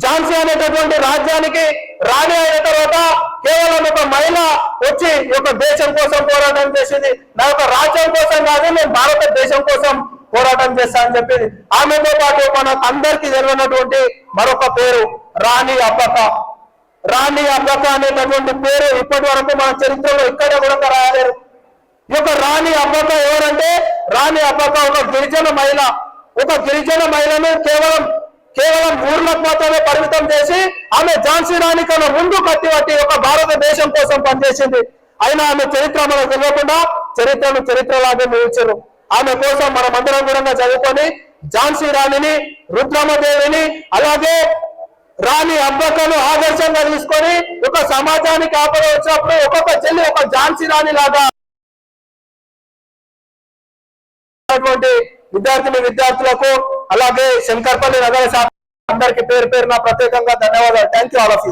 ఝాన్సీ అనేటటువంటి రాజ్యానికి రాణి అయిన తర్వాత కేవలం ఒక మహిళ వచ్చి ఒక దేశం కోసం పోరాటం చేసింది. నా యొక్క రాజ్యం కోసం కాదు, నేను భారతదేశం కోసం పోరాటం చేస్తా అని చెప్పింది. ఆమెతో పాటు మనకు అందరికీ తెలియనటువంటి మరొక పేరు రాణి అబ్బక్క. రాణి అబ్బక్క అనేటటువంటి పేరు ఇప్పటి వరకు మన చరిత్రలో ఇక్కడ కూడా రాయలేరు. ఈ యొక్క రాణి అబ్బక్క ఎవరంటే, రాణి అబ్బక్క ఒక గిరిజన మహిళ. ఒక గిరిజన మహిళను కేవలం ఊర్లకు మాత్రమే పరిమితం చేసి ఆమె ఝాన్సీ రాణి కన్నా ముందు కత్తిపట్టి ఒక భారతదేశం కోసం పనిచేసింది. అయినా ఆమె చరిత్ర మనకు తెలియకుండా చరిత్రను చరిత్రలాగే నిలిచారు. ఆమె కోసం మనమందరం కూడా చదువుకొని ఝాన్సీ రాణిని, రుద్రమదేవిని, అలాగే రాణి అబ్బక్కను ఆదర్శంగా తీసుకొని ఒక సమాజానికి ఆపద వచ్చినప్పుడు ఒక్కొక్క చెల్లి ఒక ఝాన్సీ రాణి లాగా విద్యార్థులకు అలాగే శంకర్పల్లి నగర శాఖ అందరికీ పేరు పేరున ప్రత్యేకంగా ధన్యవాదాలు. Thank you all of you.